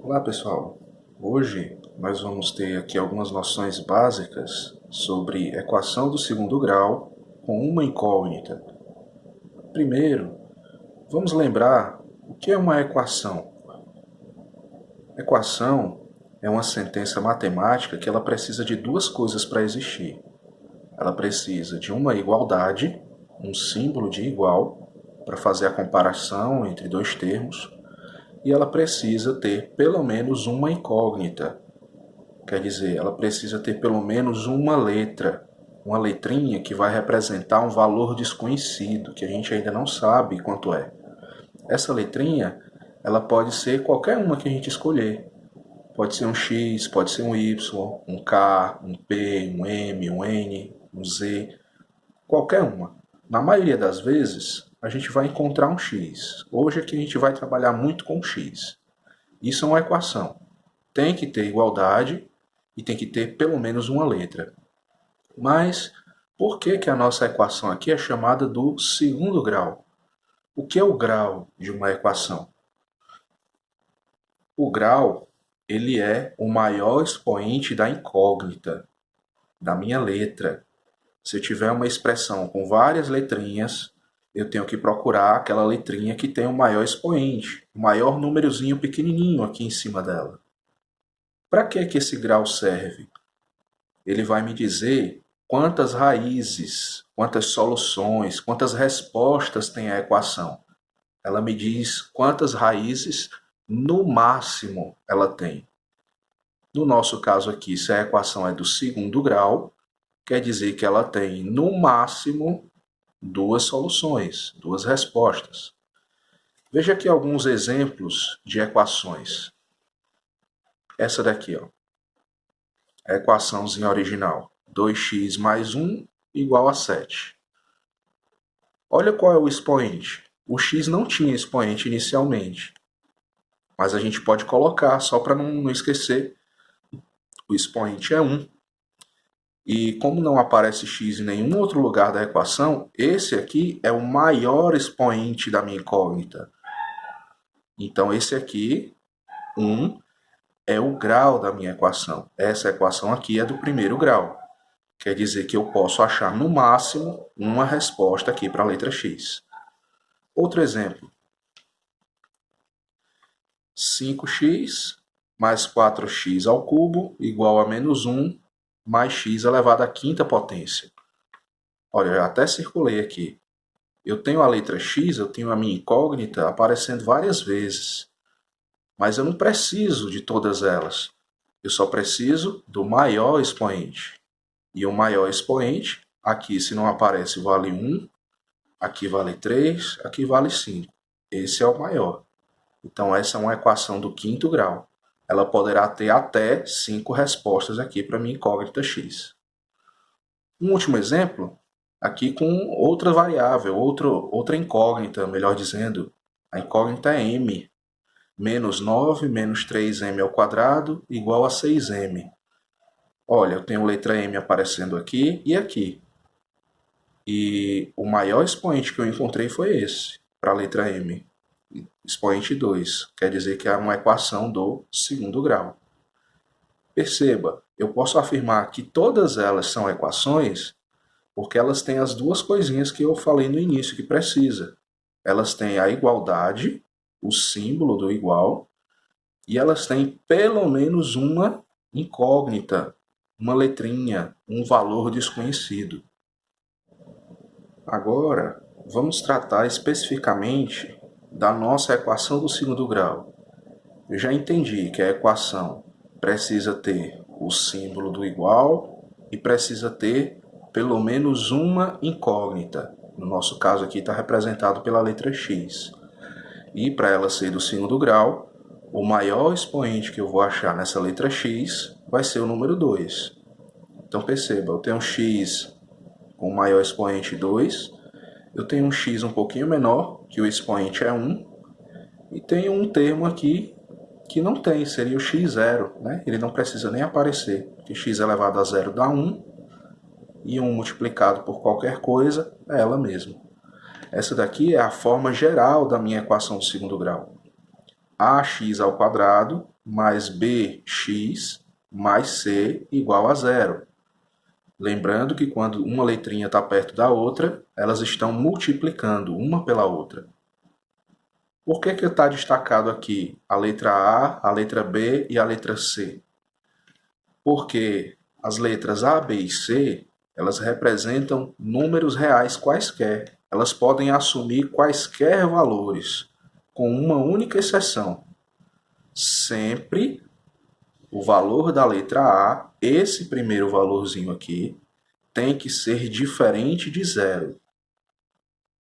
Olá pessoal, hoje nós vamos ter aqui algumas noções básicas sobre equação do segundo grau com uma incógnita. Primeiro, vamos lembrar o que é uma equação. Equação é uma sentença matemática que ela precisa de duas coisas para existir. Ela precisa de uma igualdade, um símbolo de igual, para fazer a comparação entre dois termos, e ela precisa ter pelo menos uma incógnita. Quer dizer, ela precisa ter pelo menos uma letra, uma letrinha que vai representar um valor desconhecido, que a gente ainda não sabe quanto é. Essa letrinha, ela pode ser qualquer uma que a gente escolher. Pode ser um X, pode ser um Y, um K, um P, um M, um N, um Z, qualquer uma. Na maioria das vezes, a gente vai encontrar um X. Hoje aqui a gente vai trabalhar muito com X. Isso é uma equação. Tem que ter igualdade e tem que ter pelo menos uma letra. Mas por que a nossa equação aqui é chamada do segundo grau? O que é o grau de uma equação? O grau, ele é o maior expoente da incógnita, da minha letra. Se eu tiver uma expressão com várias letrinhas, eu tenho que procurar aquela letrinha que tem o maior expoente, o maior númerozinho pequenininho aqui em cima dela. Para que esse grau serve? Ele vai me dizer quantas raízes, quantas soluções, quantas respostas tem a equação. Ela me diz quantas raízes no máximo ela tem. No nosso caso aqui, se a equação é do segundo grau, quer dizer que ela tem no máximo duas soluções, duas respostas. Veja aqui alguns exemplos de equações. Essa daqui, ó, a equaçãozinha original. 2x mais 1 igual a 7. Olha qual é o expoente. O x não tinha expoente inicialmente, mas a gente pode colocar, só para não esquecer, o expoente é 1. E como não aparece x em nenhum outro lugar da equação, esse aqui é o maior expoente da minha incógnita. Então esse aqui, 1, é o grau da minha equação. Essa equação aqui é do primeiro grau. Quer dizer que eu posso achar no máximo uma resposta aqui para a letra x. Outro exemplo. 5x mais 4x ao cubo igual a menos 1 mais x elevado à quinta potência. Olha, eu até circulei aqui. Eu tenho a letra x, eu tenho a minha incógnita aparecendo várias vezes. Mas eu não preciso de todas elas. Eu só preciso do maior expoente. E o maior expoente, aqui se não aparece vale 1, aqui vale 3, aqui vale 5. Esse é o maior. Então essa é uma equação do quinto grau. Ela poderá ter até 5 respostas aqui para minha incógnita x. Um último exemplo, aqui com outra variável, outra incógnita, melhor dizendo. A incógnita é m. Menos 9 menos 3m ao quadrado igual a 6m. Olha, eu tenho letra m aparecendo aqui e aqui. E o maior expoente que eu encontrei foi esse, para a letra m. Expoente 2, quer dizer que é uma equação do segundo grau. Perceba, eu posso afirmar que todas elas são equações porque elas têm as duas coisinhas que eu falei no início que precisa. Elas têm a igualdade, o símbolo do igual, e elas têm pelo menos uma incógnita, uma letrinha, um valor desconhecido. Agora, vamos tratar especificamente da nossa equação do segundo grau. Eu já entendi que a equação precisa ter o símbolo do igual e precisa ter pelo menos uma incógnita. No nosso caso aqui está representado pela letra x. E para ela ser do segundo grau, o maior expoente que eu vou achar nessa letra x vai ser o número 2. Então perceba, eu tenho um x com o maior expoente 2, eu tenho um x um pouquinho menor, que o expoente é 1, e tenho um termo aqui que não tem, seria o x0, né? Ele não precisa nem aparecer, porque x elevado a 0 dá 1, e 1 multiplicado por qualquer coisa é ela mesma. Essa daqui é a forma geral da minha equação do segundo grau. ax ao quadrado mais bx mais c igual a zero. Lembrando que quando uma letrinha está perto da outra, elas estão multiplicando uma pela outra. Por que está destacado aqui a letra A, a letra B e a letra C? Porque as letras A, B e C, elas representam números reais quaisquer. Elas podem assumir quaisquer valores, com uma única exceção. Sempre o valor da letra A, esse primeiro valorzinho aqui, tem que ser diferente de zero.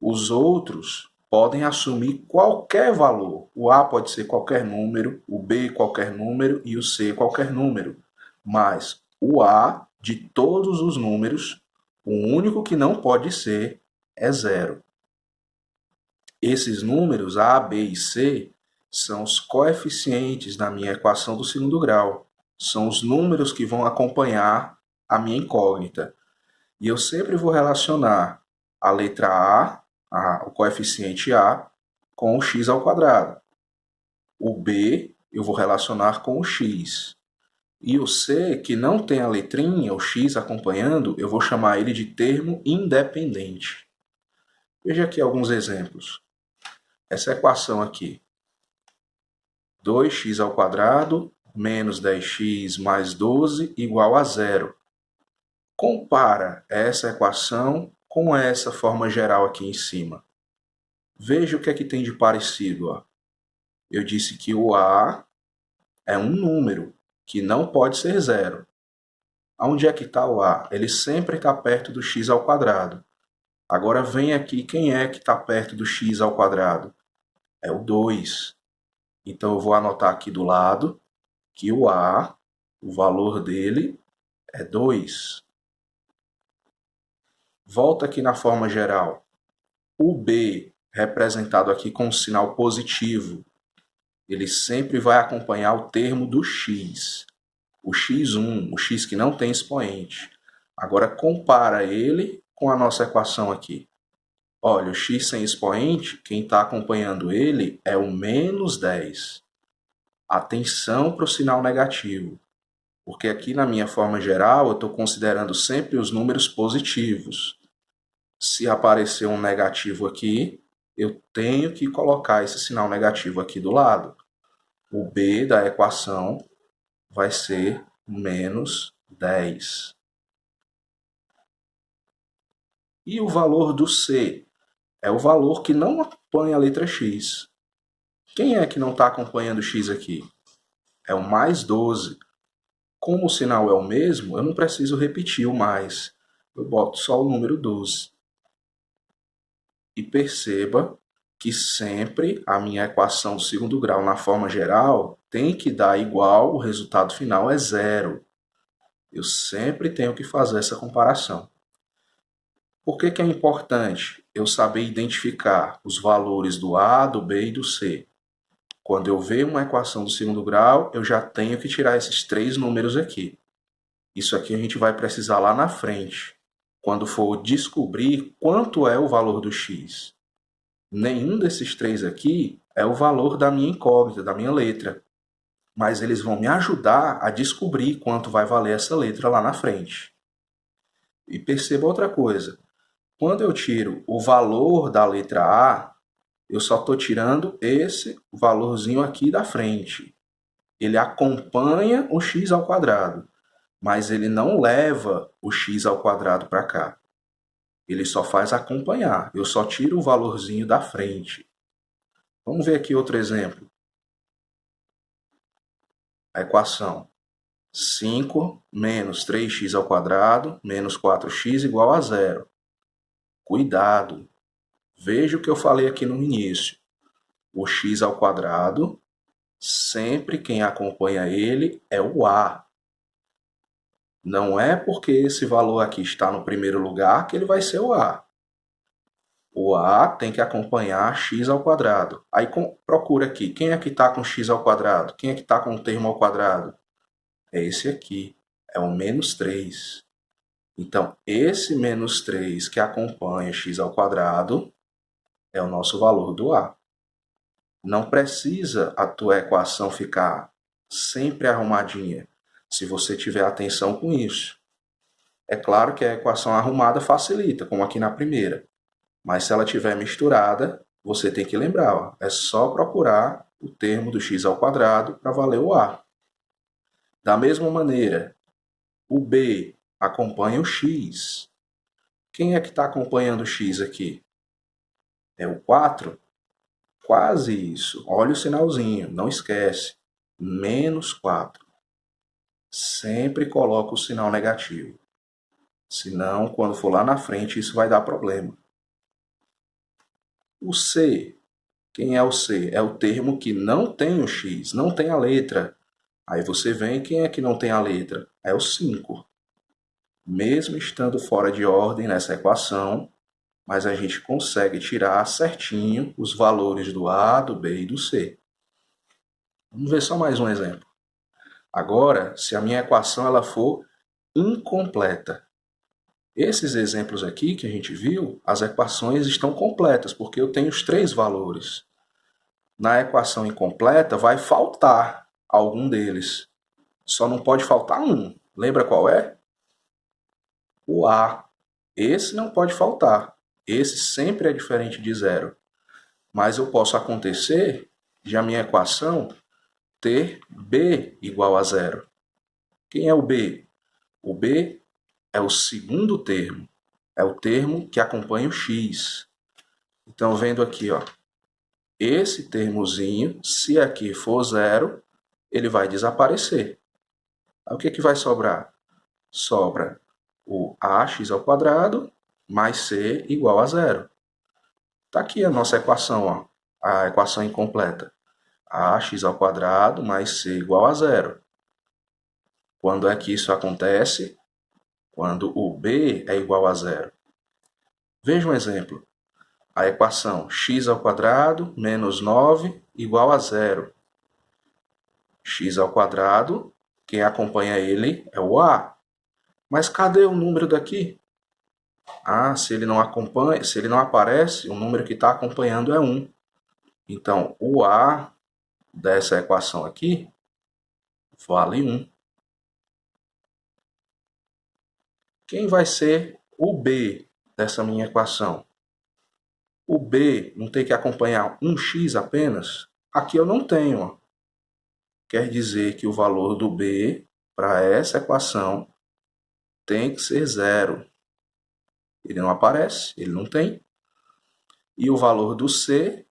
Os outros podem assumir qualquer valor. O A pode ser qualquer número, o B qualquer número e o C qualquer número. Mas o A de todos os números, o único que não pode ser é zero. Esses números A, B e C são os coeficientes da minha equação do segundo grau. São os números que vão acompanhar a minha incógnita. E eu sempre vou relacionar a letra A, o coeficiente A, com o x ao quadrado. O B eu vou relacionar com o x. E o C, que não tem a letrinha, o x acompanhando, eu vou chamar ele de termo independente. Veja aqui alguns exemplos. Essa equação aqui, 2x ao quadrado menos 10x mais 12 igual a zero. Compara essa equação com essa forma geral aqui em cima. Veja o que é que tem de parecido. Ó. Eu disse que o A é um número que não pode ser zero. Onde é que está o A? Ele sempre está perto do x ao quadrado. Agora vem aqui, quem é que está perto do x ao quadrado? É o 2. Então eu vou anotar aqui do lado que o A, o valor dele é 2. Volta aqui na forma geral. O B, representado aqui com um sinal positivo, ele sempre vai acompanhar o termo do x. O x1, o x que não tem expoente. Agora compara ele com a nossa equação aqui. Olha, o x sem expoente, quem está acompanhando ele é o menos 10. Atenção para o sinal negativo, porque aqui na minha forma geral eu estou considerando sempre os números positivos. Se aparecer um negativo aqui, eu tenho que colocar esse sinal negativo aqui do lado. O B da equação vai ser menos 10. E o valor do C é o valor que não acompanha a letra x. Quem é que não está acompanhando x aqui? É o mais 12. Como o sinal é o mesmo, eu não preciso repetir o mais. Eu boto só o número 12. E perceba que sempre a minha equação do segundo grau na forma geral tem que dar igual, o resultado final é zero. Eu sempre tenho que fazer essa comparação. Por que é importante eu saber identificar os valores do A, do B e do C? Quando eu ver uma equação do segundo grau, eu já tenho que tirar esses 3 números aqui. Isso aqui a gente vai precisar lá na frente, quando for descobrir quanto é o valor do x. Nenhum desses 3 aqui é o valor da minha incógnita, da minha letra. Mas eles vão me ajudar a descobrir quanto vai valer essa letra lá na frente. E perceba outra coisa. Quando eu tiro o valor da letra A, eu só estou tirando esse valorzinho aqui da frente. Ele acompanha o x ao quadrado, mas ele não leva o x ao quadrado para cá. Ele só faz acompanhar. Eu só tiro o valorzinho da frente. Vamos ver aqui outro exemplo. A equação 5 menos 3x ao quadrado menos 4x igual a zero. Cuidado! Veja o que eu falei aqui no início. O x ao quadrado, sempre quem acompanha ele é o A. Não é porque esse valor aqui está no primeiro lugar que ele vai ser o A. O A tem que acompanhar x ao quadrado. Aí procura aqui, quem é que está com x ao quadrado? Quem é que está com o termo ao quadrado? É esse aqui, é o menos 3. Então, esse menos 3 que acompanha x ao quadrado é o nosso valor do A. Não precisa a tua equação ficar sempre arrumadinha, se você tiver atenção com isso. É claro que a equação arrumada facilita, como aqui na primeira. Mas se ela estiver misturada, você tem que lembrar, ó, é só procurar o termo do x ao quadrado para valer o a. Da mesma maneira, o b acompanha o x. Quem é que está acompanhando o x aqui? É o 4? Quase isso. Olha o sinalzinho, não esquece. Menos 4. Sempre coloca o sinal negativo. Senão, quando for lá na frente, isso vai dar problema. O C. Quem é o C? É o termo que não tem o X, não tem a letra. Aí você vem, quem é que não tem a letra? É o 5. Mesmo estando fora de ordem nessa equação, mas a gente consegue tirar certinho os valores do A, do B e do C. Vamos ver só mais um exemplo. Agora, se a minha equação ela for incompleta. Esses exemplos aqui que a gente viu, as equações estão completas, porque eu tenho os 3 valores. Na equação incompleta vai faltar algum deles. Só não pode faltar um. Lembra qual é? O A. Esse não pode faltar. Esse sempre é diferente de zero. Mas eu posso acontecer de a minha equação ter B igual a zero. Quem é o B? O B é o segundo termo. É o termo que acompanha o x. Então, vendo aqui, ó, esse termozinho, se aqui for zero, ele vai desaparecer. Aí, o que vai sobrar? Sobra o ax ao quadrado mais c igual a zero. Está aqui a nossa equação, ó, a equação incompleta. Ax ao quadrado mais c igual a zero. Quando é que isso acontece? Quando o b é igual a zero. Veja um exemplo. A equação x ao quadrado menos 9 igual a zero. X ao quadrado, quem acompanha ele é o a. Mas cadê o número daqui? Ah, se ele não acompanha, se ele não aparece, o número que está acompanhando é 1. Então, o a dessa equação aqui vale 1. Quem vai ser o b dessa minha equação? O b não tem que acompanhar 1x apenas? Aqui eu não tenho. Ó. Quer dizer que o valor do b para essa equação tem que ser zero. Ele não aparece, ele não tem. E o valor do c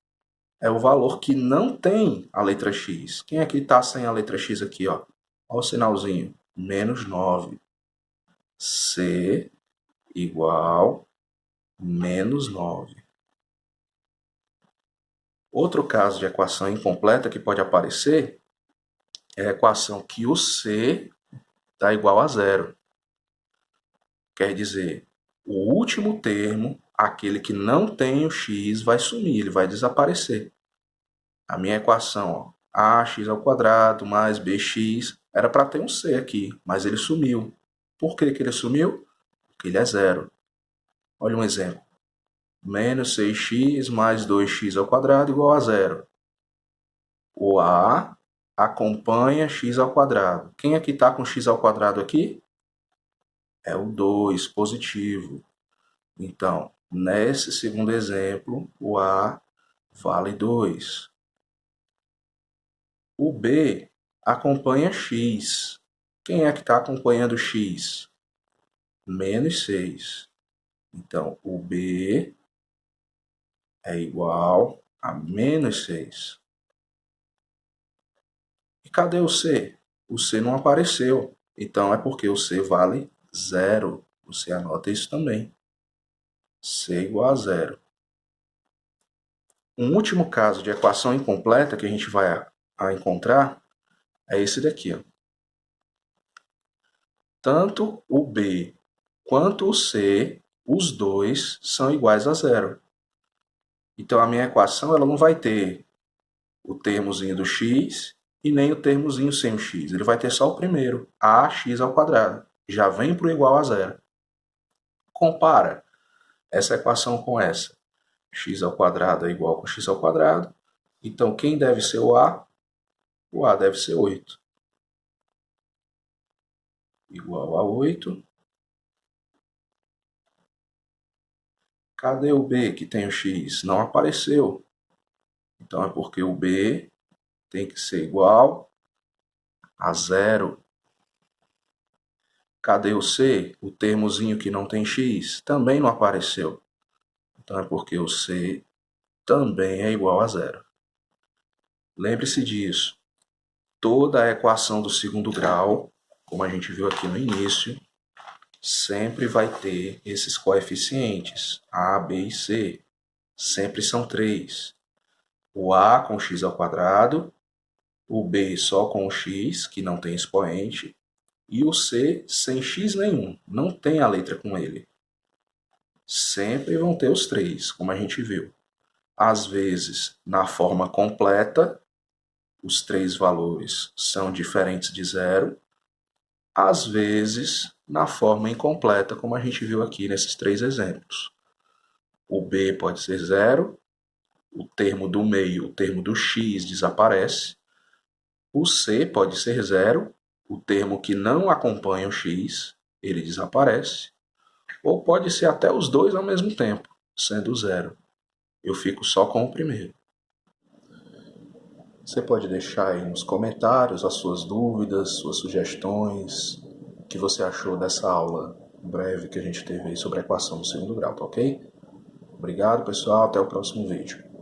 é o valor que não tem a letra x. Quem é que está sem a letra x aqui? Ó? Olha o sinalzinho. Menos 9. C igual menos 9. Outro caso de equação incompleta que pode aparecer é a equação que o c está igual a zero. Quer dizer, o último termo, aquele que não tem o x, vai sumir, ele vai desaparecer. A minha equação, ó, ax ao quadrado mais bx, era para ter um c aqui, mas ele sumiu. Por que ele sumiu? Porque ele é zero. Olha um exemplo. Menos 6x mais 2x ao quadrado igual a zero. O a acompanha x ao quadrado. Quem é que está com x ao quadrado aqui? É o 2, positivo. Então, nesse segundo exemplo, o a vale 2. O b acompanha x. Quem é que está acompanhando x? Menos 6. Então, o b é igual a menos 6. E cadê o c? O c não apareceu. Então, é porque o c vale 0. Você anota isso também. C igual a 0. Um último caso de equação incompleta que a gente vai encontrar é esse daqui. Ó. Tanto o B quanto o C, os dois são iguais a zero. Então, a minha equação ela não vai ter o termozinho do x e nem o termozinho sem o x. Ele vai ter só o primeiro, ax ao quadrado. Já vem para o igual a zero. Compara essa equação com essa. X ao quadrado é igual com x ao quadrado. Então, quem deve ser o A? O A deve ser 8. Igual a 8. Cadê o B que tem o X? Não apareceu. Então é porque o B tem que ser igual a 0. Cadê o C? O termozinho que não tem X também não apareceu. Então é porque o C também é igual a 0. Lembre-se disso. Toda a equação do segundo grau, como a gente viu aqui no início, sempre vai ter esses coeficientes, A, B e C. Sempre são 3. O A com x ao quadrado, o B só com o x, que não tem expoente, e o C sem x nenhum, não tem a letra com ele. Sempre vão ter os 3, como a gente viu. Às vezes, na forma completa, os 3 valores são diferentes de 0. Às vezes, na forma incompleta, como a gente viu aqui nesses 3 exemplos. O B pode ser 0, o termo do meio, o termo do x desaparece. O C pode ser 0, o termo que não acompanha o x, ele desaparece. Ou pode ser até os dois ao mesmo tempo, sendo 0. Eu fico só com o primeiro. Você pode deixar aí nos comentários as suas dúvidas, suas sugestões, o que você achou dessa aula breve que a gente teve aí sobre a equação do segundo grau, tá ok? Obrigado, pessoal. Até o próximo vídeo.